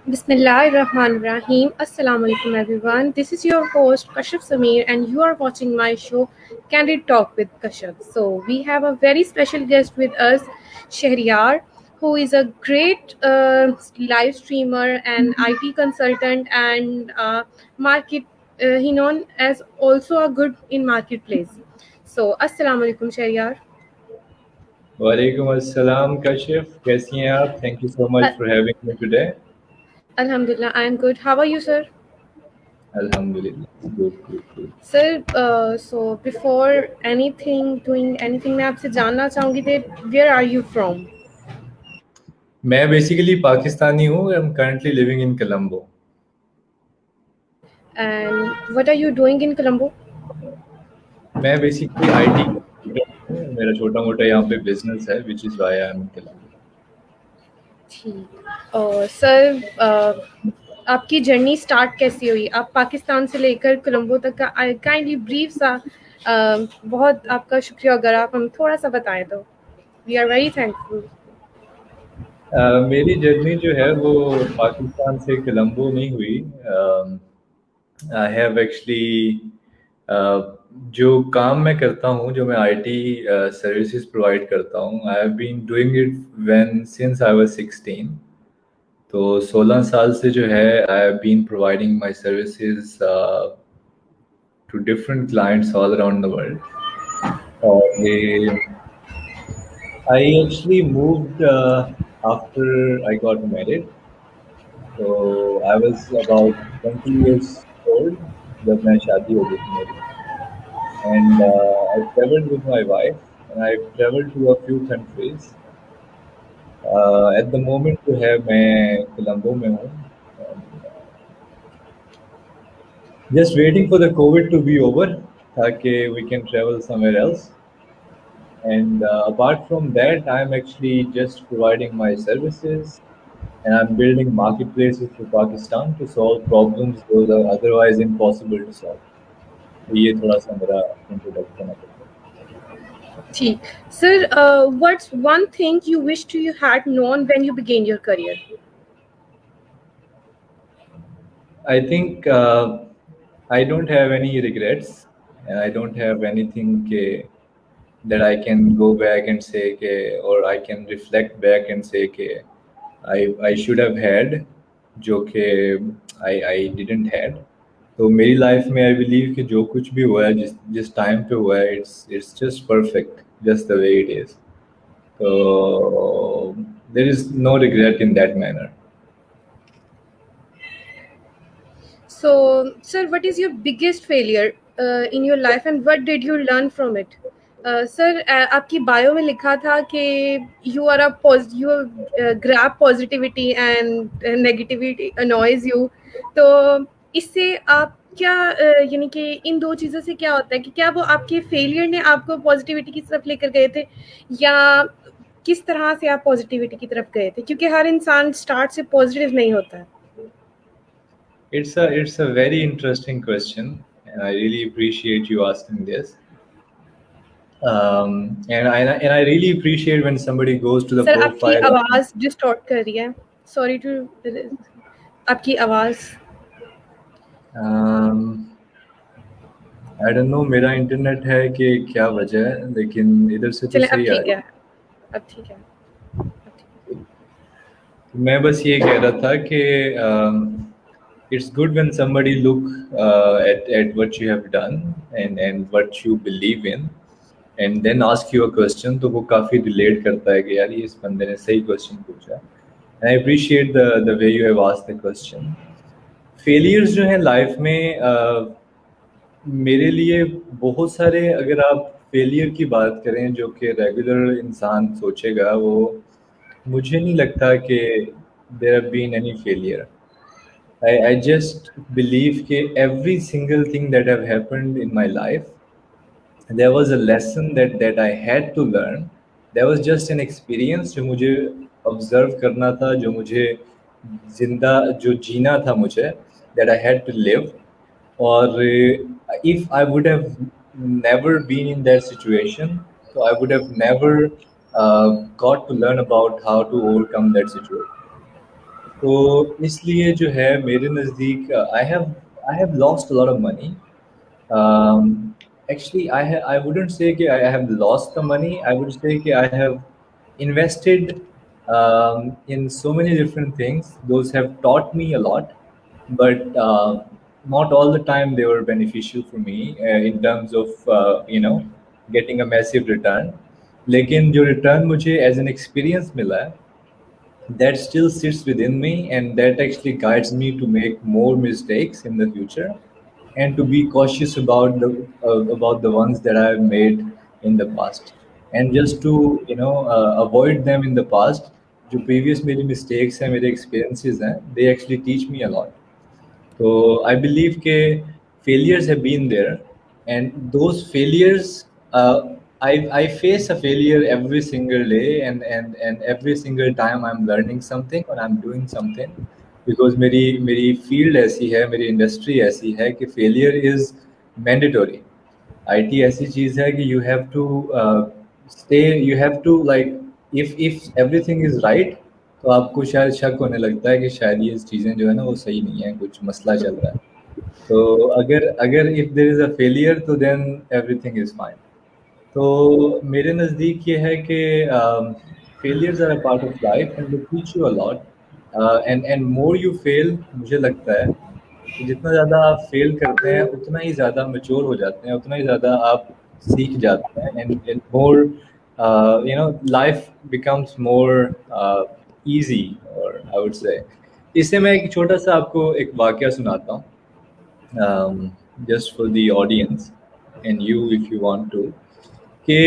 Bismillahirrahmanirrahim. Assalamu alaikum everyone. This is your host Kashif Samir and you are watching my show Candid Talk with Kashif. So we have a very special guest with us, Shahriyar, who is a great live streamer and IT consultant and market. He known as also a good in marketplace. So Assalamu alaikum Shahriyar. वालेकुम अस्सलाम कशिफ, कैसी हैं आप? Thank you so much Uh, for having me today. Alhamdulillah, I am good. How are you, sir? अल्हम्दुलिल्लाह, good good good. Sir so before anything doing anything मैं आपसे जानना चाहूँगी that where are you from मैं basically Pakistani हूँ। I am currently living in Colombo. And what are you doing in Colombo? मैं basically IT हूँ। मेरा छोटा मोटा यहाँ पे बिजनेस है, which is why I am in Colombo. ठीक। सर आपकी जर्नी स्टार्ट कैसी हुई? आप पाकिस्तान से लेकर कोलंबो तक का काइंडली ब्रीफ सा बहुत आपका शुक्रिया अगर आप हम थोड़ा सा बताएं तो वी आर वेरी थैंकफुल। मेरी जर्नी जो है वो पाकिस्तान से कोलंबो नहीं हुई। आई हैव एक्चुअली जो काम मैं करता हूँ, जो मैं आईटी सर्विसेज प्रोवाइड करता हूँ, I have been doing it when since I was 16। तो 16 साल से जो है I have been providing my services to different clients all around the world. और I actually moved after I got married. तो I was about 20 years old जब मैं शादी हो गई थी मेरी। And I traveled with my wife, and I traveled to a few countries. At the moment जो है मैं कोलंबो में हूँ, just waiting for the COVID to be over ताकि we can travel somewhere else. And apart from that, I'm actually just providing my services, and I'm building marketplaces for Pakistan to solve problems those are otherwise impossible to solve. तो ये थोड़ा सा मेरा introduction है। ठीक। Sir what's one thing you wish you had known when you began your career? I think I don't have any regrets, and I don't have anything that I can go back and say or I can reflect back and say I should have had, जो कि I didn't had. तो मेरी life में I believe कि जो कुछ भी हुआ है, जिस टाइम पे हुआ है, it's just perfect, just the way it is. तो there is no regret in that manner. So, sir, what is your biggest failure in your life and what did you learn from it? Sir आपकी bio में लिखा था कि you are you grab positivity and negativity annoys you. तो इससे आप क्या यानी कि इन दो चीज़ों से क्या होता है कि क्या वो आपके फेलियर ने आपको पॉजिटिविटी की तरफ लेकर गए थे या किस तरह से आप पॉजिटिविटी की तरफ गए थे? क्योंकि हर इंसान स्टार्ट से पॉजिटिव नहीं होता है। It's a very interesting question, and I really appreciate you asking this. And I really appreciate when somebody goes to the sir आपकी profile. आवाज़ डिस्टॉर्ट कर रही है। सॉरी टू आपकी आवाज़ आई डोंट नो मेरा इंटरनेट है कि क्या वजह है, लेकिन इधर से तो चलें अब सही आ ठीक रही है। अब ठीक है। है। मैं बस ये कह रहा था कि it's good when somebody look at what you have done and what you believe in and then ask you a question, तो वो काफ़ी रिलेट करता है कि यार ये इस बंदे ने सही क्वेश्चन पूछा। and I appreciate the way you have asked the question. Failures जो हैं लाइफ में मेरे लिए बहुत सारे, अगर आप फेलियर की बात करें जो कि रेगुलर इंसान सोचेगा, वो मुझे नहीं लगता कि there have been any failure. I just believe that every single thing that have happened in my life, there was a lesson that I had to learn. There was just an experience जो मुझे observe करना था, जो मुझे जो जीना था मुझे, that I had to live. और if I would have never been in that situation, so I would have never got to learn about how to overcome that situation. तो इसलिए जो है मेरे नज़दीक I have lost a lot of money. Actually, I wouldn't say that I have lost the money. I would say that I have invested in so many different things. Those have taught me a lot, but not all the time they were beneficial for me in terms of getting a massive return. लेकिन जो return मुझे as an experience मिला है, that still sits within me, and that actually guides me to make more mistakes in the future and to be cautious about the ones that I've made in the past, and just to avoid them in the past. जो previous मेरी mistakes हैं, मेरे experiences हैं, they actually teach me a lot. So I believe that failures have been there, and those failures, I face a failure every single day, and every single time I'm learning something or I'm doing something, because मेरी field ऐसी है, मेरी industry ऐसी है कि failure is mandatory. IT ऐसी चीज़ है कि you have to like, if everything is right, तो आपको शायद शक होने लगता है कि शायद ये चीज़ें जो है ना वो सही नहीं है, कुछ मसला चल रहा है. तो अगर अगर if there is a failure तो देन एवरीथिंग इज फाइन. तो मेरे नज़दीक ये है कि failures are a part of life and they teach you a lot. And more you fail, मुझे लगता है कि जितना ज़्यादा आप फेल करते हैं उतना ही ज़्यादा मैच्योर हो जाते हैं, उतना ही ज़्यादा आप सीख जाते हैं, and more life becomes more easy, और आई वुड से. इससे मैं एक छोटा सा आपको एक वाकया सुनाता हूँ, just for the audience and you if you want to. कि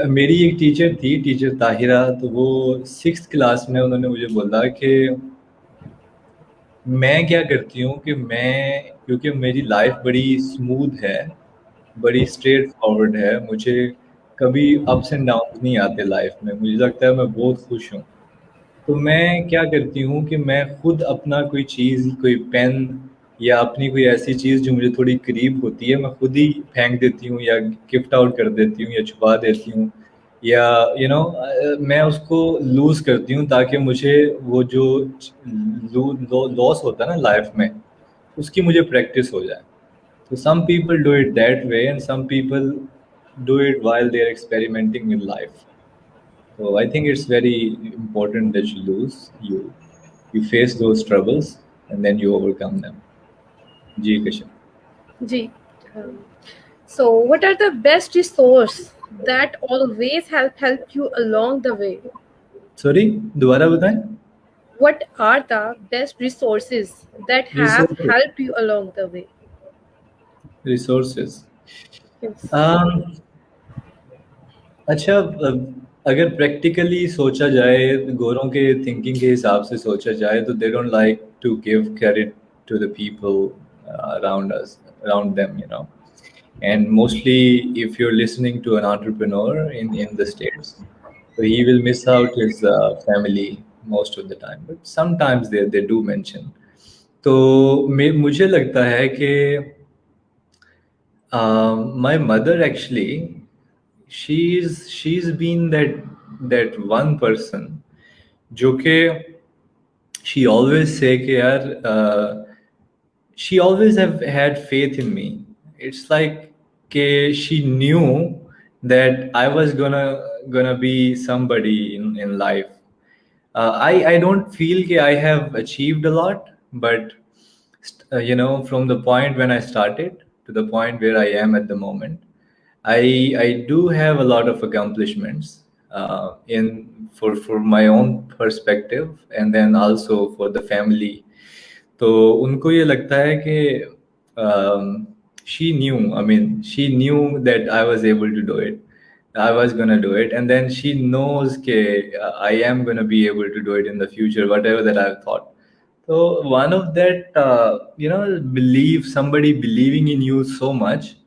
मेरी एक टीचर थी, टीचर ताहिरा. तो वो 6th क्लास में उन्होंने मुझे बोला कि मैं क्या करती हूँ कि मैं, क्योंकि मेरी लाइफ बड़ी स्मूथ है, बड़ी स्ट्रेट फॉरवर्ड है, मुझे कभी अप्स एंड डाउन नहीं आते लाइफ में, मुझे लगता है मैं बहुत खुश हूँ. तो मैं क्या करती हूँ कि मैं खुद अपना कोई चीज़, कोई पेन या अपनी कोई ऐसी चीज़ जो मुझे थोड़ी करीब होती है, मैं खुद ही फेंक देती हूँ या गिफ्ट आउट कर देती हूँ या छुपा देती हूँ, या मैं उसको लूज़ करती हूँ ताकि मुझे वो जो लॉस होता है ना लाइफ में, उसकी मुझे प्रैक्टिस हो जाए. तो some people do it that way, and some people do it while they're experimenting with life. So I think it's very important that you face those troubles and then you overcome them. Ji Krishna. Ji. Um, so, what are the best resource that always help you along the way? Sorry, दोबारा बताएं. What are the best resources that have Resources. helped you along the way? Resources. Yes. Um, अच्छा, अगर practically सोचा जाए, गोरों के thinking के हिसाब से सोचा जाए, तो they don't like to give credit to the people around us, around them, and mostly if you're listening to an entrepreneur in the states, so he will miss out his family most of the time, but sometimes they do mention. तो मुझे लगता है कि my mother actually, she's been that one person जो कि she always say कि यार, she always have had faith in me. It's like she knew that I was gonna be somebody in life. I don't feel that I have achieved a lot, but from the point when I started to the point where I am at the moment, I do have a lot of accomplishments in for my own perspective, and then also for the family. तो उनको ये लगता है कि she knew that I was able to do it. I was gonna do it, and then she knows that I am gonna be able to do it in the future, whatever that I've thought. So one of that, believe, somebody believing in you so much,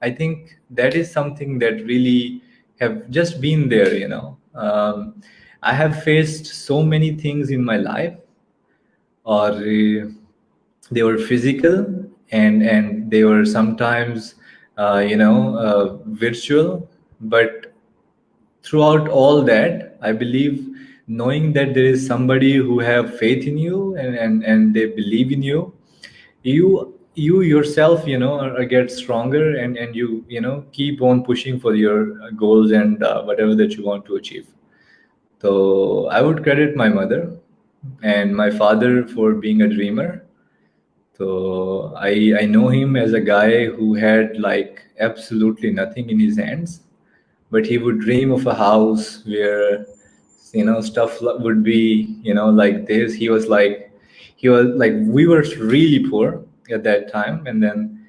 I think that is something that really have just been there. I have faced so many things in my life, or they were physical, and they were sometimes virtual, but throughout all that, I believe knowing that there is somebody who have faith in you, and they believe in you, you yourself, get stronger, and you keep on pushing for your goals, and whatever that you want to achieve. So I would credit my mother and my father for being a dreamer. So I know him as a guy who had like absolutely nothing in his hands, but he would dream of a house where stuff would be like this. He was like we were really poor at that time, and then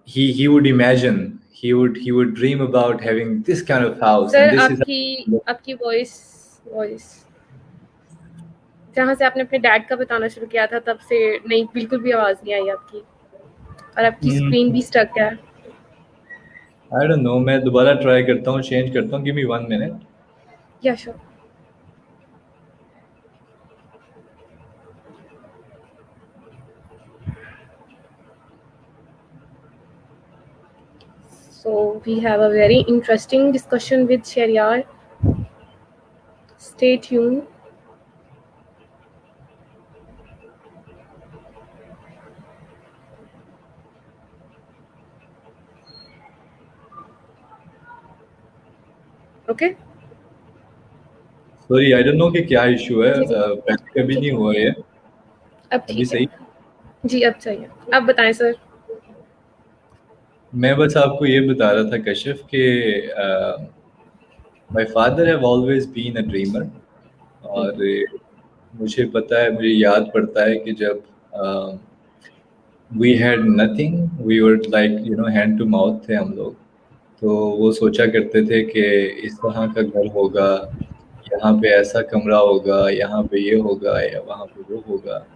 he would imagine, he would dream about having this kind of house, sir and this is आपकी आपकी voice voice जहाँ से आपने अपने dad का बताना शुरू किया था तब से नहीं, बिल्कुल भी आवाज नहीं आई आपकी, और आपकी स्क्रीन भी स्टक है. I don't know. मैं दोबारा ट्राई करता हूँ, चेंज करता हूँ. Give me 1 minute. या sure. So we have a very interesting discussion with Sharyar. Stay tuned. Okay. Sorry, I don't know कि क्या इशू है. पहले कभी नहीं हुआ ये. अब अभी ठीक सही. है जी, अब सही है. आप बताएं सर. मैं बस आपको ये बता रहा था कशिफ कि my father have always been a dreamer. और मुझे पता है, मुझे याद पड़ता है कि जब we had nothing, we were like hand to mouth थे हम लोग. तो वो सोचा करते थे कि इस तरह का घर होगा, यहाँ पे ऐसा कमरा होगा, यहाँ पे ये होगा, या वहाँ पे वो होगा.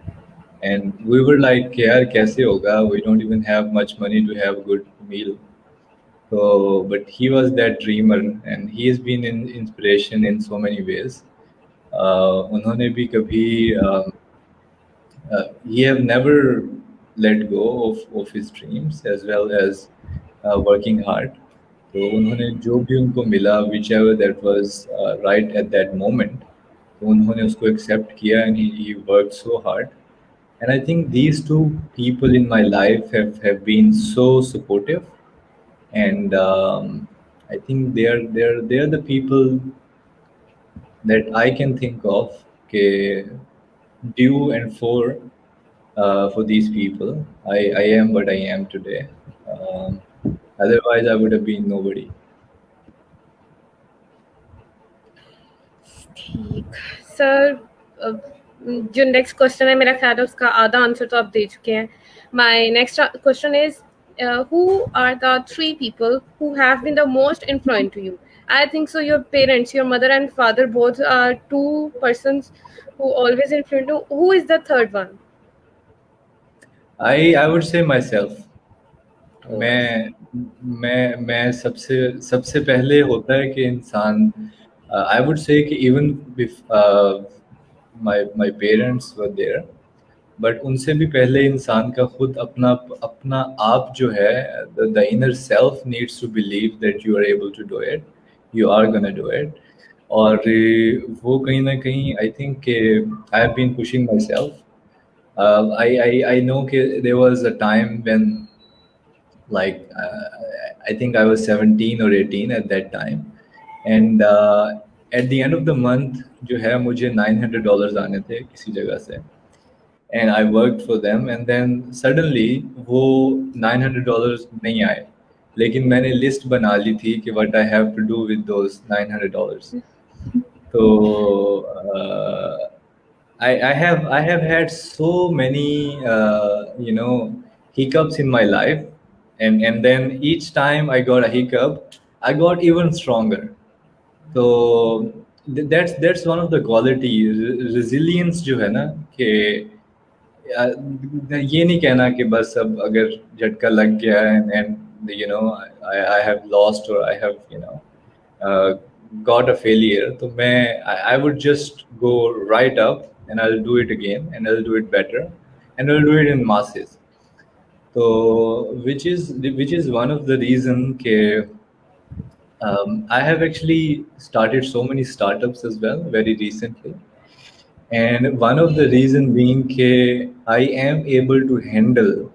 And we were like, यार कैसे होगा? We don't even have much money to have good meal. So, but he was that dreamer, and he has been an inspiration in so many ways. उन्होंने भी कभी he have never let go of his dreams, as well as working hard. तो उन्होंने जो भी उनको मिला, whichever that was right at that moment, तो उन्होंने उसको accept किया, and he worked so hard. And I think these two people in my life have been so supportive, and I think they are the people that I can think of, okay, due and for these people. I am what I am today. Otherwise, I would have been nobody. ठीक sir. जो next question है, मेरा ख्याल है उसका आधा answer तो आप दे चुके हैं. My next question is, who are the 3 people who have been the most influential to you? I think so your parents, your mother and father, both are 2 persons who always influence you. Who is the third one? I would say myself. मैं सबसे पहले होता है कि इंसान, आई would say कि even my parents were there, but उनसे भी पहले इंसान का खुद अपना अपना आप जो है, the inner self needs to believe that you are able to do it, you are gonna do it. और वो कहीं ना कहीं, I think I have been pushing myself. I know there was a time when, like, I think I was 17 or 18 at that time, and at the end of the month जो है मुझे $900 आने थे किसी जगह से, and I worked for them, and then suddenly वो $900 नहीं आए, लेकिन मैंने लिस्ट बना ली थी कि what I have to do with those $900. तो I have had so many hiccups in my life, and then each time I got a hiccup, I got even stronger. So that's one of the quality, resilience जो है ना, कि ये नहीं कहना कि बस अब अगर झटका लग गया and I have lost, or I have got a failure, तो मैं I would just go right up, and I'll do it again, and I'll do it better, and I'll do it in masses. So which is one of the reason कि I have actually started so many startups as well very recently. And one of the reason being I am able to handle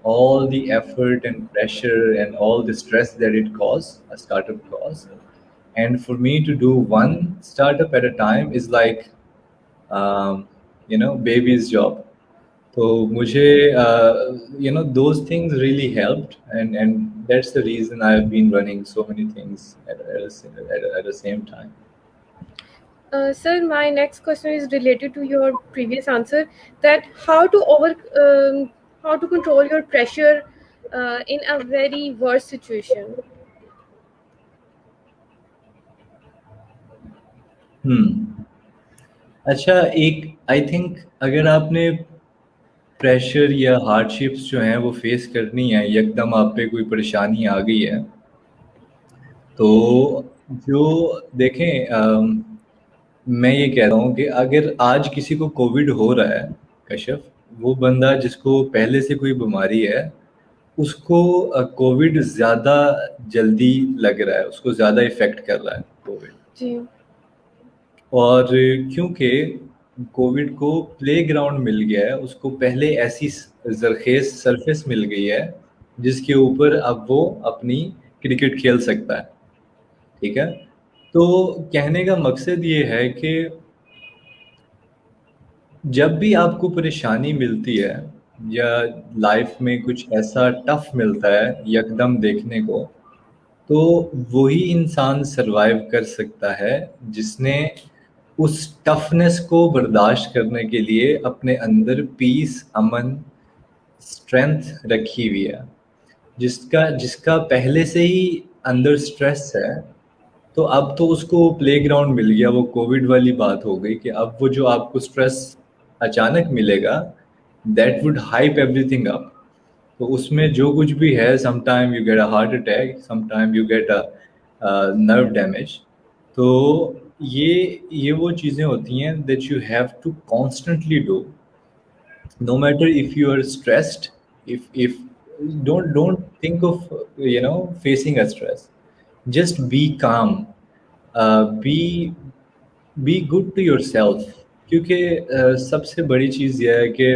all the effort and pressure and all the stress that it causes, a startup cause. And for me to do one startup at a time is like, um, baby's job. So मुझे, those things really helped, and that's the reason I've been running so many things at the same time. Sir, my next question is related to your previous answer. That how to control your pressure in a very worse situation. हम्म अच्छा, एक I think अगर आपने pressure या hardships जो हैं वो face करनी है, एकदम आप पे कोई परेशानी आ गई है, तो जो देखें, मैं ये कह रहा हूँ कि अगर आज किसी को कोविड हो रहा है, कश्यप, वो बंदा जिसको पहले से कोई बीमारी है, उसको कोविड ज़्यादा जल्दी लग रहा है, उसको ज़्यादा इफ़ेक्ट कर रहा है कोविड। जी। और क्योंकि कोविड को प्लेग्राउंड मिल गया है, उसको पहले ऐसी जरखेज सरफेस मिल गई है जिसके ऊपर अब वो अपनी क्रिकेट खेल सकता है। ठीक है, तो कहने का मकसद ये है कि जब भी आपको परेशानी मिलती है या लाइफ में कुछ ऐसा टफ मिलता है यकदम देखने को, तो वही इंसान सरवाइव कर सकता है जिसने उस टफनेस को बर्दाश्त करने के लिए अपने अंदर पीस, अमन, स्ट्रेंथ रखी हुई है। जिसका जिसका पहले से ही अंदर स्ट्रेस है, तो अब तो उसको प्लेग्राउंड मिल गया। वो कोविड वाली बात हो गई कि अब वो जो आपको स्ट्रेस अचानक मिलेगा, that would hype everything up. तो उसमें जो कुछ भी है, sometime you get a heart attack, sometime you get a nerve damage. तो ये वो चीज़ें होती हैं that you have to constantly do, no matter if you are stressed. If don't think of facing a stress, just be calm, be good to yourself, क्योंकि सबसे बड़ी चीज़ यह है कि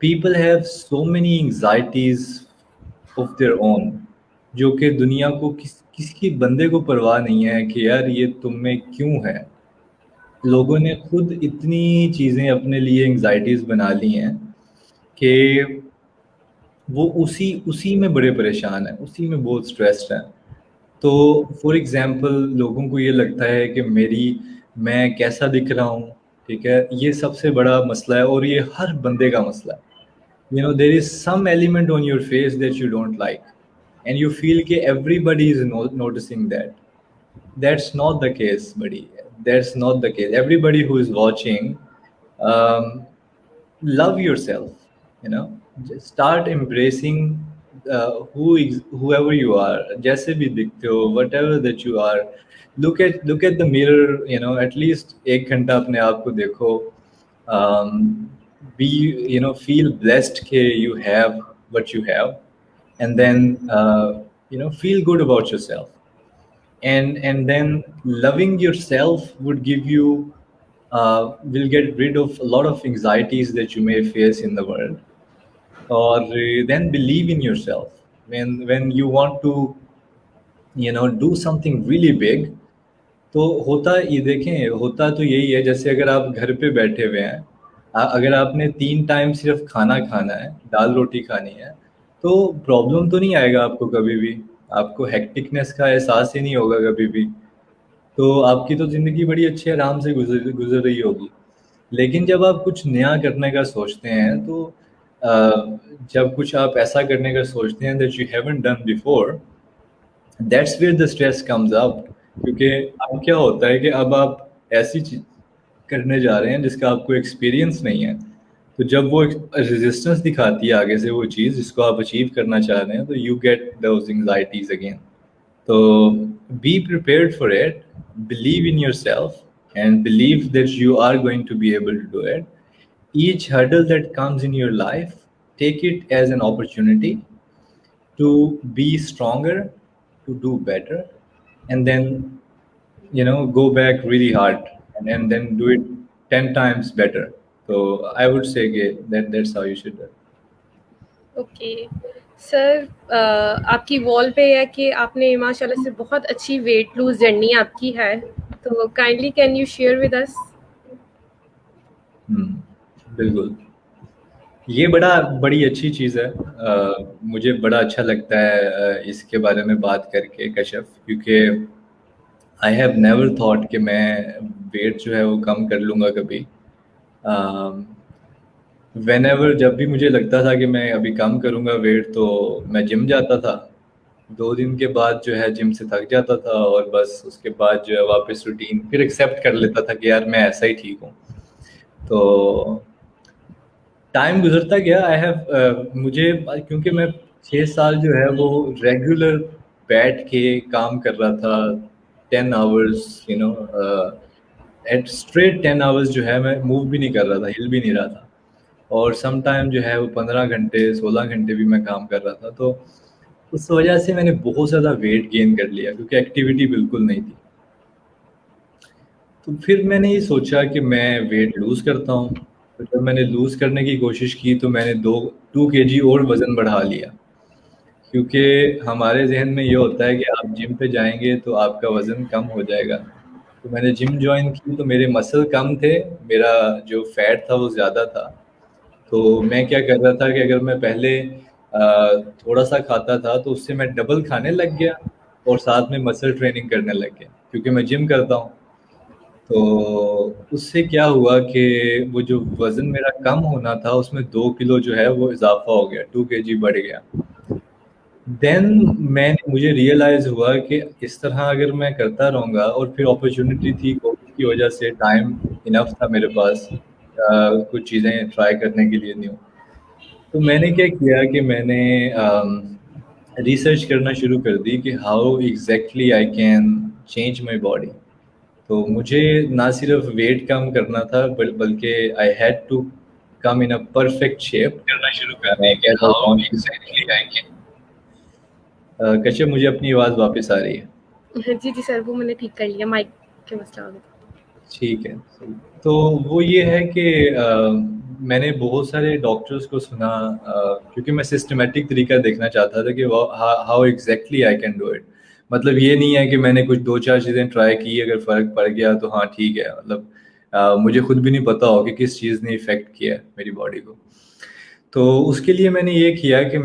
people have so many anxieties of their own, जो कि दुनिया को किसी बंदे को परवाह नहीं है कि यार ये तुम में क्यों है। लोगों ने खुद इतनी चीज़ें अपने लिए एंग्जाइटीज़ बना ली हैं कि वो उसी उसी में बड़े परेशान हैं, उसी में बहुत स्ट्रेस्ड हैं। तो फॉर एग्ज़ाम्पल, लोगों को ये लगता है कि मैं कैसा दिख रहा हूँ, ठीक है? ये सबसे बड़ा मसला है और ये हर बंदे का मसला है। There is some element on your face that you don't like and you feel कि everybody is noticing that. That's not the case, buddy. That's not the case. Everybody who is watching, um, love yourself. Just start embracing whoever you are. जैसे भी दिखते हो, whatever that you are. Look at the mirror. At least एक घंटा अपने आप को देखो. Be feel blessed कि you have what you have, and then feel good about yourself, and then loving yourself would give you will get rid of a lot of anxieties that you may face in the world. Or then believe in yourself when you want to do something really big. तो होता ये देखें, होता तो यही है, जैसे अगर आप घर पे बैठे हुए हैं, अगर आपने 3 टाइम सिर्फ खाना खाना है, दाल रोटी खानी है, तो प्रॉब्लम तो नहीं आएगा आपको कभी भी। आपको हेक्टिकनेस का एहसास ही नहीं होगा कभी भी। तो आपकी तो ज़िंदगी बड़ी अच्छी आराम से गुजर गुजर रही होगी। लेकिन जब आप कुछ नया करने का सोचते हैं, तो जब कुछ आप ऐसा करने का सोचते हैं that you haven't done before, that's where the stress comes out. क्योंकि अब क्या होता है कि अब आप ऐसी चीज करने जा रहे हैं जिसका आपको एक्सपीरियंस नहीं है। तो जब वो रेजिस्टेंस दिखाती है आगे से वो चीज़ जिसको आप अचीव करना चाह रहे हैं, तो you get those anxieties again. तो be prepared for it, believe in yourself, and believe that you are going to be able to do it. Each hurdle that comes in your life, take it as an opportunity to be stronger, to do better, and then go back really hard, and then do it 10 times better. So I would say that's how you should do it. Okay sir, आपकी wall पे है कि आपने माशाल्लाह से बहुत अच्छी weight lose journey आपकी है, तो kindly can you share with us? बिल्कुल, ये बड़ी अच्छी चीज़ है। मुझे बड़ा अच्छा लगता है इसके बारे में बात करके कश्यप, क्योंकि आई हैव नेवर थॉट कि मैं वेट जो है वो कम कर लूँगा कभी। व्हेनेवर जब भी मुझे लगता था कि मैं अभी कम करूँगा वेट, तो मैं जिम जाता था। 2 दिन के बाद जो है जिम से थक जाता था, और बस उसके बाद जो है वापस रूटीन फिर एक्सेप्ट कर लेता था कि यार मैं ऐसा ही ठीक हूँ। तो टाइम गुजरता गया। आई हैव मुझे क्योंकि मैं 6 साल जो है वो रेगुलर बैठ के काम कर रहा था, 10 आवर्स, एट स्ट्रेट 10 आवर्स जो है मैं मूव भी नहीं कर रहा था, हिल भी नहीं रहा था। और सम टाइम जो है वो 15 घंटे 16 घंटे भी मैं काम कर रहा था। तो उस वजह से मैंने बहुत ज़्यादा वेट गेन कर लिया, क्योंकि एक्टिविटी बिल्कुल नहीं थी। तो फिर मैंने ये सोचा कि मैं वेट लूज़ करता हूँ। तो जब मैंने लूज़ करने की कोशिश की तो मैंने 2 केजी और वज़न बढ़ा लिया, क्योंकि हमारे ज़हन में ये होता है कि आप जिम पे जाएँगे तो आपका वज़न कम हो जाएगा। तो मैंने जिम जॉइन की तो मेरे मसल कम थे, मेरा जो फैट था वो ज़्यादा था। तो मैं क्या कर रहा था कि अगर मैं पहले थोड़ा-सा खाता था तो उससे मैं डबल खाने लग गया, और साथ में मसल ट्रेनिंग करने लग गया, क्योंकि मैं जिम करता हूँ। तो उससे क्या हुआ कि वो जो वज़न मेरा कम होना था उसमें 2 किलो जो है वो इज़ाफ़ा हो गया, 2 केजी बढ़ गया। देन मुझे रियलाइज़ हुआ कि इस तरह अगर मैं करता रहूँगा, और फिर अपॉर्च्युनिटी थी कोविड की वजह से, टाइम इनफ था मेरे पास कुछ चीज़ें ट्राई करने के लिए न्यू। तो मैंने क्या किया कि मैंने रिसर्च करना शुरू कर दी कि how exactly I can change my body. तो मुझे ना सिर्फ वेट कम करना था, बल्कि I had to come in a perfect shape करना शुरू कर दी कि that I how want to. Exactly I can. Kashyap, मुझे अपनी आवाज़ वापस आ रही है? जी जी सर, वो मैंने ठीक कर लिया, माइक के मसला हो गया। ठीक है, सही। तो वो ये है कि मैंने बहुत सारे डॉक्टर्स को सुना, क्योंकि मैं सिस्टमेटिक तरीका देखना चाहता था कि how exactly I can do it. मतलब ये नहीं है कि मैंने कुछ 2-4 चीज़ें ट्राई की, अगर फ़र्क पड़ गया तो हाँ ठीक है। मतलब मुझे खुद भी नहीं पता हो कि किस चीज़ ने इफ़ेक्ट किया है मेरी बॉडी को। तो उसके लिए मैंने ये किया कि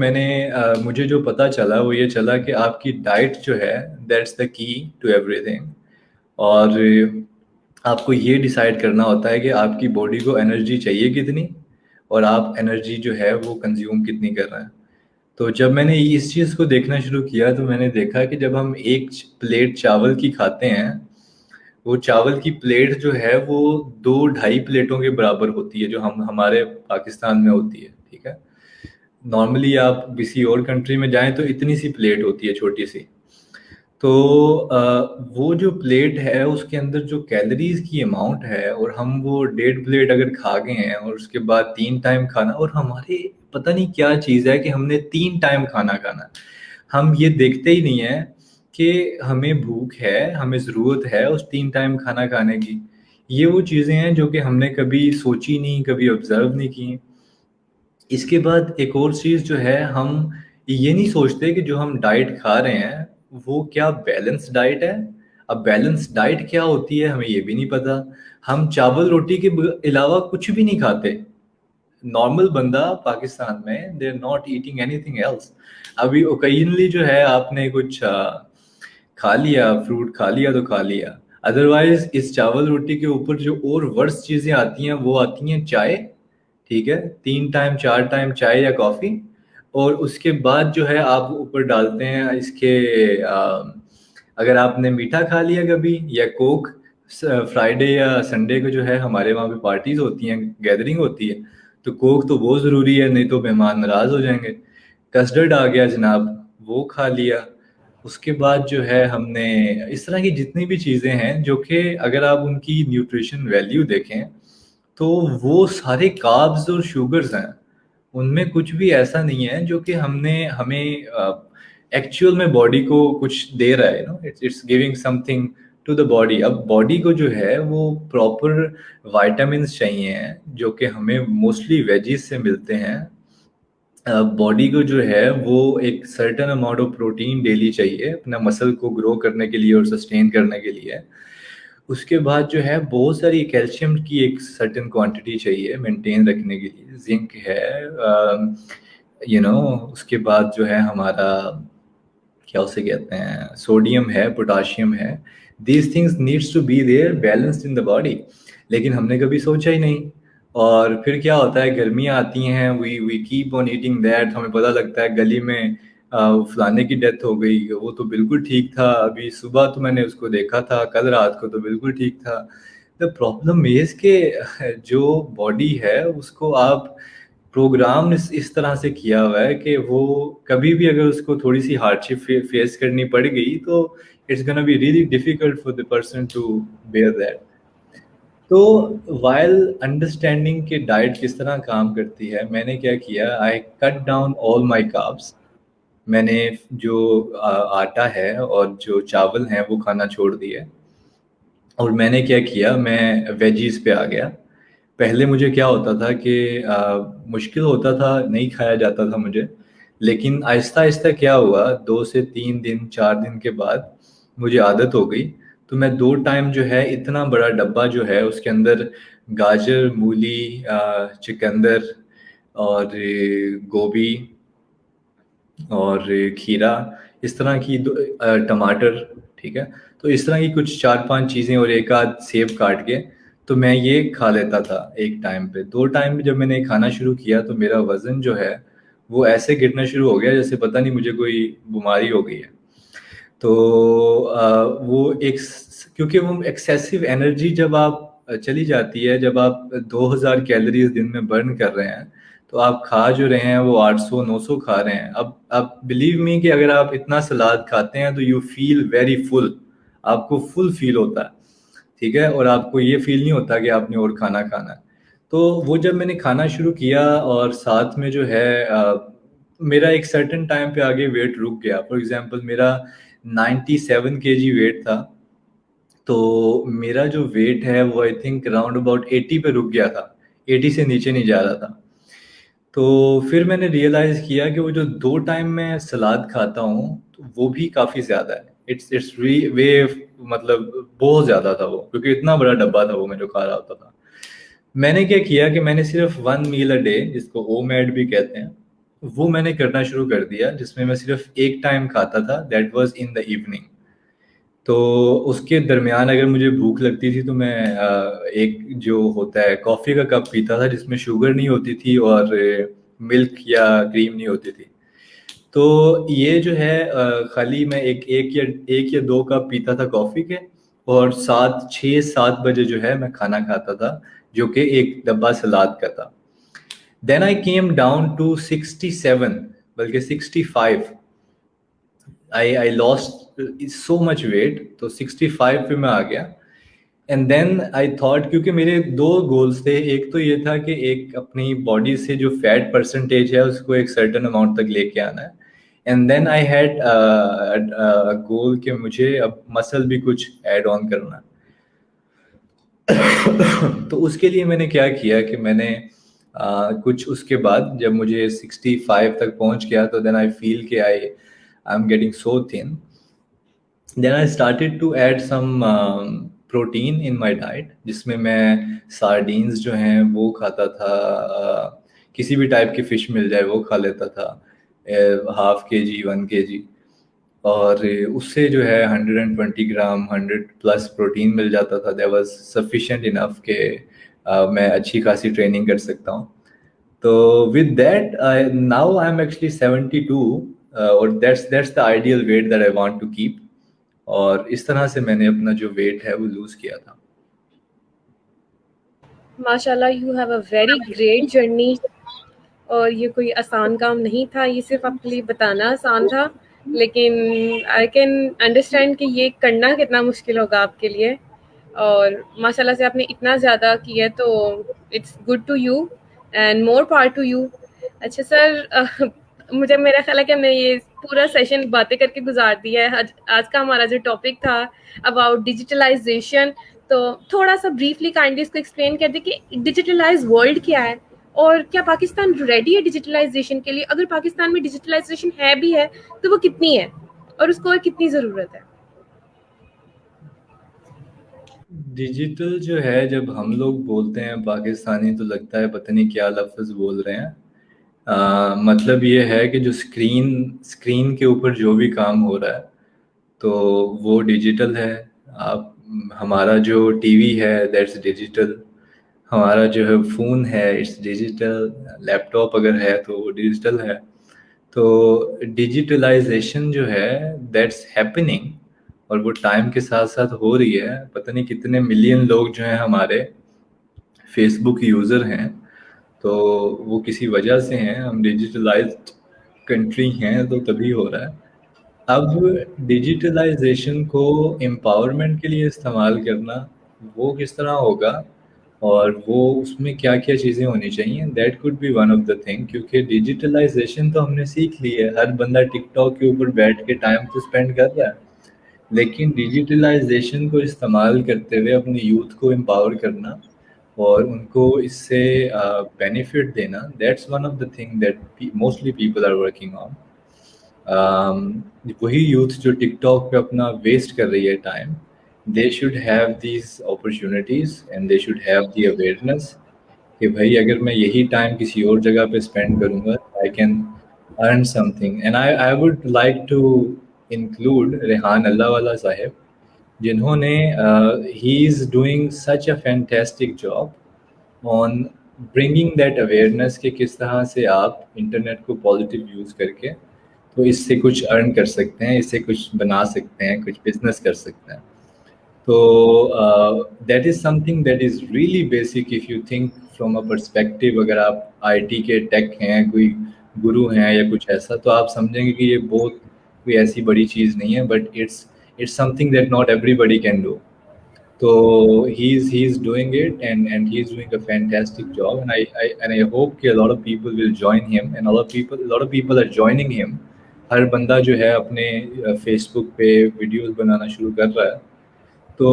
मुझे जो पता चला वो ये चला कि आपकी डाइट जो है, that's the key to everything. और आपको ये डिसाइड करना होता है कि आपकी बॉडी को एनर्जी चाहिए कितनी, और आप एनर्जी जो है वो कंज्यूम कितनी कर रहे हैं। तो जब मैंने इस चीज़ को देखना शुरू किया तो मैंने देखा कि जब हम एक प्लेट चावल की खाते हैं, वो चावल की प्लेट जो है वो 2-2.5 प्लेटों के बराबर होती है, जो हम हमारे पाकिस्तान में होती है, ठीक है। नॉर्मली आप किसी और कंट्री में जाएं तो इतनी सी प्लेट होती है, छोटी सी। तो वो जो प्लेट है उसके अंदर जो कैलोरीज की अमाउंट है, और हम वो 1.5 प्लेट अगर खा गए हैं, और उसके बाद 3 टाइम खाना, और हमारे पता नहीं क्या चीज़ है कि हमने 3 टाइम खाना खाना। हम ये देखते ही नहीं है कि हमें भूख है, हमें ज़रूरत है उस 3 टाइम खाना खाने की। ये वो चीज़ें हैं जो कि हमने कभी सोची नहीं, कभी ऑब्जर्व नहीं की। इसके बाद एक और चीज़ जो है, हम ये नहीं सोचते कि जो हम डाइट खा रहे हैं वो क्या बैलेंस डाइट है। अब बैलेंस डाइट क्या होती है हमें ये भी नहीं पता। हम चावल रोटी के अलावा कुछ भी नहीं खाते। नॉर्मल बंदा पाकिस्तान में they are not eating anything else. अभी ओकेजनली जो है आपने कुछ खा लिया, फ्रूट खा लिया तो खा लिया। अदरवाइज इस चावल रोटी के ऊपर जो और वर्स्ट चीज़ें आती हैं वो आती हैं चाय। ठीक है, 3 टाइम 4 टाइम चाय या कॉफ़ी। और उसके बाद जो है आप ऊपर डालते हैं इसके अगर आपने मीठा खा लिया कभी, या कोक। फ्राइडे या संडे को जो है हमारे वहाँ पे पार्टीज होती हैं, गैदरिंग होती है, तो कोक तो बहुत ज़रूरी है, नहीं तो मेहमान नाराज़ हो जाएंगे। कस्टर्ड आ गया जनाब, वो खा लिया। उसके बाद जो है हमने इस तरह की जितनी भी चीज़ें हैं जो कि अगर आप उनकी न्यूट्रिशन वैल्यू देखें तो वो सारे कार्ब्स और शुगर्स हैं। उनमें कुछ भी ऐसा नहीं है जो कि हमने हमें एक्चुअल में बॉडी को कुछ दे रहा है, it's giving something to the body. अब बॉडी को जो है वो प्रॉपर वाइटामिन चाहिए हैं, जो कि हमें मोस्टली वेजीज से मिलते हैं। बॉडी को जो है वो एक certain amount of protein daily चाहिए अपना मसल को ग्रो करने के लिए और सस्टेन करने के लिए। उसके बाद जो है बहुत सारी कैल्शियम की एक सर्टेन क्वांटिटी चाहिए मेंटेन रखने के लिए, जिंक है, उसके बाद जो है हमारा क्या उसे कहते हैं, सोडियम है, पोटाशियम है। These things needs to be there balanced in the body, लेकिन हमने कभी सोचा ही नहीं। और फिर क्या होता है, गर्मियाँ आती हैं, we keep on eating that. हमें पता लगता है गली में फलाने की डेथ हो गई, वो तो बिल्कुल ठीक था, अभी सुबह तो मैंने उसको देखा था, कल रात को तो बिल्कुल ठीक था। द प्रॉब्लम इज के जो बॉडी है उसको आप प्रोग्राम इस तरह से किया हुआ है कि वो कभी भी अगर उसको थोड़ी सी हार्डशिप फेस करनी पड़ गई तो it's gonna be really difficult for the person to bear that. तो वाइल अंडरस्टैंडिंग कि डाइट किस तरह काम करती है, मैंने क्या किया, I cut down all my carbs. मैंने जो आटा है और जो चावल हैं वो खाना छोड़ दिया। और मैंने क्या किया, मैं वेजीज पे आ गया। पहले मुझे क्या होता था कि मुश्किल होता था, नहीं खाया जाता था मुझे। लेकिन आहिस्ता आहिस्ता क्या हुआ, 2 से 3 दिन 4 दिन के बाद मुझे आदत हो गई। तो मैं 2 टाइम जो है इतना बड़ा डब्बा जो है उसके अंदर गाजर, मूली, चुकंदर और गोभी और खीरा, इस तरह की टमाटर, ठीक है। तो इस तरह की कुछ 4-5 चीज़ें और एक आध सेब काट के तो मैं ये खा लेता था एक टाइम पे। 2 टाइम में जब मैंने खाना शुरू किया तो मेरा वज़न जो है वो ऐसे गिरना शुरू हो गया जैसे पता नहीं मुझे कोई बीमारी हो गई है। तो वो क्योंकि वो एक्सेसिव एनर्जी जब आप चली जाती है, जब आप 2000 कैलोरीज दिन में बर्न कर रहे हैं तो आप खा जो रहे हैं वो 800-900 खा रहे हैं। अब बिलीव मी कि अगर आप इतना सलाद खाते हैं तो यू फील वेरी फुल, आपको फुल फील होता है, ठीक है, और आपको ये फील नहीं होता कि आपने और खाना खाना है। तो वो जब मैंने खाना शुरू किया और साथ में जो है मेरा एक सर्टेन टाइम पे आगे वेट रुक गया। फॉर एग्जांपल मेरा 97 केजी वेट था, तो मेरा जो वेट है वो आई थिंक अराउंड अबाउट 80 पे रुक गया था, 80 से नीचे नहीं जा रहा था। तो फिर मैंने रियलाइज किया कि वो जो 2 टाइम मैं सलाद खाता हूँ तो वो भी काफ़ी ज़्यादा है। इट्स वे, मतलब बहुत ज़्यादा था वो, क्योंकि इतना बड़ा डब्बा था वो मैं जो खा रहा होता था। मैंने क्या किया कि मैंने सिर्फ 1 मील अ डे, जिसको ओमैड भी कहते हैं, वो मैंने करना शुरू कर दिया, जिसमें मैं सिर्फ एक टाइम खाता था, that was in the evening. तो उसके दरमियान अगर मुझे भूख लगती थी तो मैं एक जो होता है कॉफ़ी का कप पीता था, जिसमें शुगर नहीं होती थी और मिल्क या क्रीम नहीं होती थी। तो ये जो है खाली मैं एक या 2 कप पीता था कॉफ़ी के, और 6-7 बजे जो है मैं खाना खाता था, जो कि एक डब्बा सलाद का था। Then I came down to 67, बल्कि 65। I lost so much weight, तो 65 पे मैं आ गया। एंड देन आई थॉट, क्योंकि मेरे 2 गोल्स थे, एक तो ये था कि एक अपनी बॉडी से जो फैट परसेंटेज है उसको एक सर्टेन अमाउंट तक लेके आना है। एंड देन आई हैड गोल कि मुझे अब मसल भी कुछ ऐड ऑन करना है। तो उसके लिए मैंने क्या किया कि मैंने कुछ उसके बाद जब मुझे 65 तक पहुंच गया तो देन आई फील कि I am getting so thin. Then I started to add some protein in my diet, जिसमें मैं सार्डीन्स जो हैं वो खाता था, किसी भी टाइप की फ़िश मिल जाए वो खा लेता था, हाफ के जी 1 kg। और उससे जो है 120 ग्राम 100+ प्रोटीन मिल जाता था। दैट वाज सफिशिएंट इनफ कि मैं अच्छी खासी ट्रेनिंग कर सकता हूँ। तो with that now I am actually 72, और that's the ideal weight that I want to keep. और इस तरह से मैंने अपना जो वेट है वो लूज़ किया था। माशाल्लाह, you have a very great journey. और ये कोई आसान काम नहीं था, ये सिर्फ आपके लिए बताना आसान था, लेकिन आई कैन अंडरस्टैंड कि ये करना कितना मुश्किल होगा आपके लिए। और माशाल्लाह से आपने इतना ज़्यादा किया, तो it's good to you and more power to you. अच्छा सर, मुझे मेरा ख्याल है कि हमने ये पूरा सेशन बातें करके गुजार दिया है। आज का हमारा जो टॉपिक था अबाउट डिजिटलाइजेशन, तो थोड़ा सा ब्रीफली काइंडली इसको एक्सप्लेन कर दे कि डिजिटलाइज वर्ल्ड क्या है और क्या पाकिस्तान रेडी है डिजिटलाइजेशन के लिए? अगर पाकिस्तान में डिजिटलाइजेशन है भी है तो वो कितनी है और उसको और कितनी ज़रूरत है? डिजिटल जो है, जब हम लोग बोलते हैं पाकिस्तानी तो लगता है पता नहीं क्या लफ्ज़ बोल रहे हैं। मतलब ये है कि जो स्क्रीन स्क्रीन के ऊपर जो भी काम हो रहा है तो वो डिजिटल है। आप हमारा जो टीवी है दैट्स डिजिटल, हमारा जो है फ़ोन है इट्स डिजिटल, लैपटॉप अगर है तो वो डिजिटल है। तो डिजिटलाइजेशन जो है दैट्स हैपनिंग, और वो टाइम के साथ साथ हो रही है। पता नहीं कितने मिलियन लोग जो हैं हमारे फेसबुक यूज़र हैं, तो वो किसी वजह से हैं। हम डिजिटलाइज्ड कंट्री हैं तो तभी हो रहा है। अब डिजिटलाइजेशन को एम्पावरमेंट के लिए इस्तेमाल करना, वो किस तरह होगा और वो उसमें क्या क्या चीज़ें होनी चाहिए, that could be one of the thing. क्योंकि डिजिटलाइजेशन तो हमने सीख ली है, हर बंदा टिकटॉक के ऊपर बैठ के टाइम तो स्पेंड कर रहा है, लेकिन डिजिटलाइजेशन को इस्तेमाल करते हुए अपने यूथ को एम्पावर करना और उनको इससे बेनिफिट देना, that's one of the thing that mostly people are working on. वही यूथ जो टिकटॉक पे अपना वेस्ट कर रही है time, they should have these opportunities and they should have the awareness कि भाई अगर मैं यही टाइम किसी और जगह पे स्पेंड करूँगा I can earn something. And I would like to include Rehan Allahwala sahab, जिन्होंने he is doing such a fantastic job on bringing that awareness कि किस तरह से आप इंटरनेट को पॉजिटिव यूज़ करके तो इससे कुछ अर्न कर सकते हैं, इससे कुछ बना सकते हैं, कुछ बिजनेस कर सकते हैं। तो that is something that is really basic if you think from a perspective. अगर आप आईटी के टेक हैं, कोई गुरु हैं या कुछ ऐसा, तो आप समझेंगे कि ये बहुत कोई ऐसी बड़ी चीज़ नहीं है, but it's something that not everybody can do. So he's doing it, and he's doing a fantastic job, and I hope कि a lot of people will join him, and a lot of people are joining him. हर बंदा जो है अपने Facebook पे videos बनाना शुरू कर रहा है। तो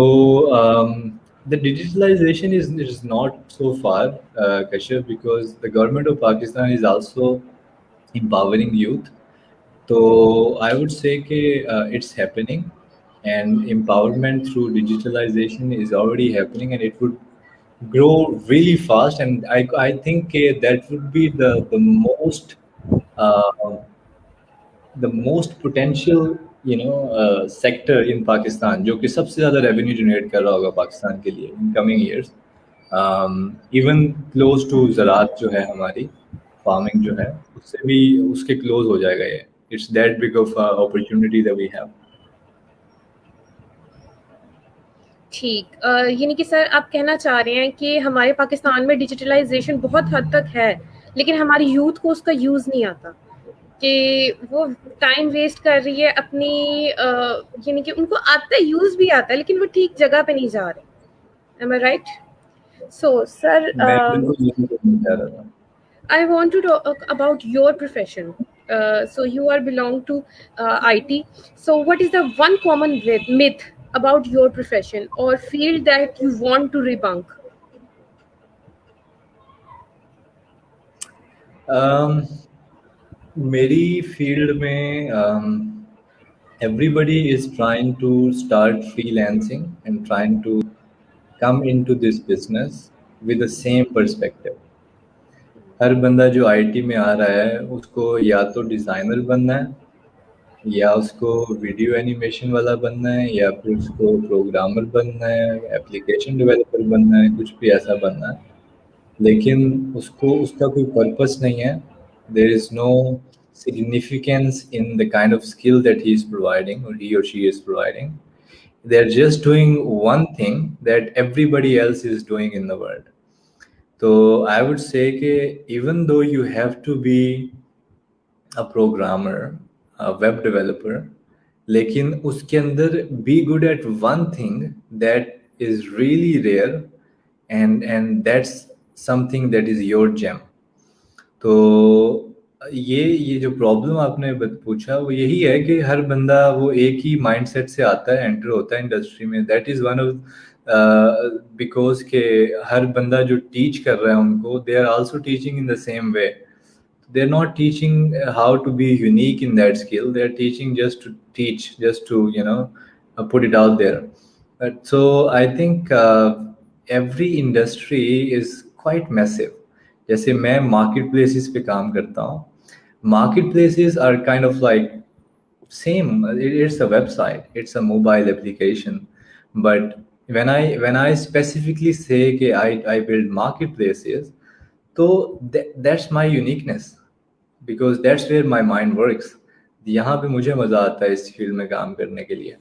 the digitalization is not so far, Kashyap, because the government of Pakistan is also empowering youth. So I would say that it's happening, and empowerment through digitalization is already happening, and it would grow really fast. And I think that would be uh, the most potential sector in Pakistan, जो कि सबसे ज़्यादा revenue generate कर रहा होगा पाकिस्तान के लिए in coming years. Even close to ज़रात जो है हमारी फार्मिंग जो है उससे भी उसके क्लोज हो जाएगा ये। It's that big of opportunity that we have. ठीक, यानी कि सर आप कहना चाह रहे हैं कि हमारे पाकिस्तान में डिजिटलाइजेशन बहुत हद तक है, लेकिन हमारी यूथ को उसका यूज़ नहीं आता, कि वो टाइम वेस्ट कर रही है अपनी, यानी कि उनको आता है, यूज़ भी आता है, लेकिन वो ठीक जगह पे नहीं जा रहे। एम आई राइट? सो सर, मैं बिल्कुल यही कहना चाह रहा था। I want to talk about your profession. So you are belong to IT. So what is the one common myth about your profession or field that you want to debunk? मेरी field में everybody is trying to start freelancing and trying to come into this business with the same perspective. हर बंदा जो IT में आ रहा है उसको या तो डिज़ाइनर बनना है, या उसको वीडियो एनिमेशन वाला बनना है, या फिर उसको प्रोग्रामर बनना है, एप्लीकेशन डेवलपर बनना है, कुछ भी ऐसा बनना है। लेकिन उसको उसका कोई पर्पस नहीं है। There is no significance in the kind of skill that he is providing or he or she is providing. They're just doing one thing that everybody else is doing in the world. So I would say that even though you have to be a programmer, a web developer, लेकिन उसके अंदर be good at one thing that is really rare, and that's something that is your gem. तो ये जो problem आपने पूछा वो यही है कि हर बंदा वो एक ही माइंडसेट से आता है, एंटर होता है इंडस्ट्री में। That is one of because के हर बंदा जो टीच कर रहा है उनको, they are also teaching in the same way. They're not teaching how to be unique in that skill. They're teaching just to teach, just to put it out there. But so I think every industry is quite massive. जैसे मैं market places पे काम करता हूँ, market places are kind of like same. It's a website, it's a mobile application. But when I specifically say कि I build marketplaces, so that's my uniqueness, because that's where my mind works. यहाँ पे मुझे मज़ा आता है इस field में काम करने के लिए।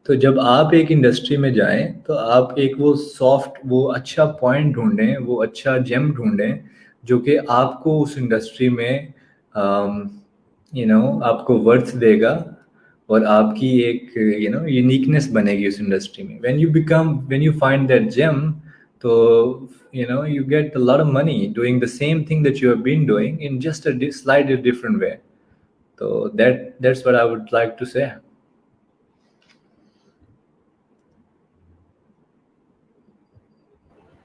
तो जब आप एक इंडस्ट्री में जाएं तो आप एक वो सॉफ्ट, वो अच्छा पॉइंट ढूंढें, वो अच्छा जेम ढूंढें जो कि आपको उस इंडस्ट्री में आपको वर्थ देगा, और आपकी एक यूनिकनेस बनेगी उस इंडस्ट्री में। When you find that gem, तो you get a lot of money doing the same thing that you have been doing in just a slightly different way. So that's what I would like to say.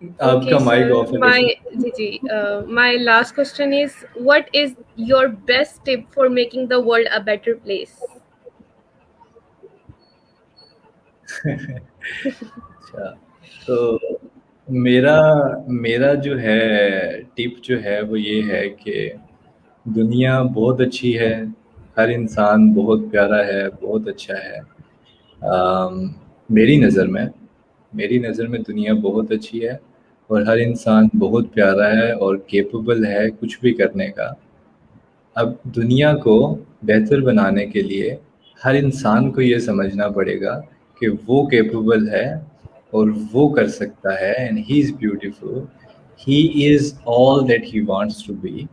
Okay, आपका mic sir. Of है कैसे? My last question is, what is your best tip for making the world a better place? अच्छा, तो मेरा मेरा जो है tip जो है वो ये है कि दुनिया बहुत अच्छी है, हर इंसान बहुत प्यारा है, बहुत अच्छा है। अम, मेरी नज़र में मेरी नज़र में दुनिया बहुत अच्छी है, और हर इंसान बहुत प्यारा है और केपेबल है कुछ भी करने का। अब दुनिया को बेहतर बनाने के लिए हर इंसान को ये समझना पड़ेगा कि वो केपेबल है और वो कर सकता है, and he is beautiful, he is all that he wants to be.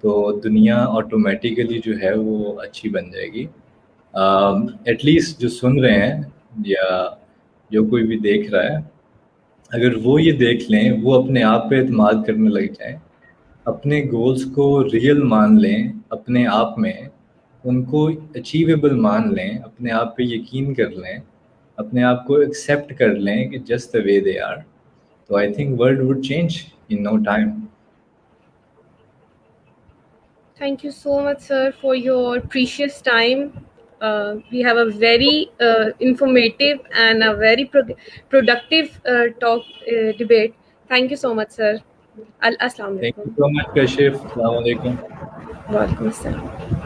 तो दुनिया ऑटोमेटिकली जो है वो अच्छी बन जाएगी। एटलीस्ट जो सुन रहे हैं या जो कोई भी देख रहा है, अगर वो ये देख लें, वो अपने आप पे एतमाद करने लग जाएं, अपने गोल्स को रियल मान लें अपने आप में, उनको अचीवेबल मान लें, अपने आप पे यकीन कर लें, अपने आप को एक्सेप्ट कर लें कि just the way they are, तो I think world would change in no time. Thank you so much, sir, for your precious time. We have a very informative and a very productive debate. Thank you so much, sir. Assalamu thank you alaikum. So much Kashif, अस्सलाम वालेकुम। Walaikum assalam.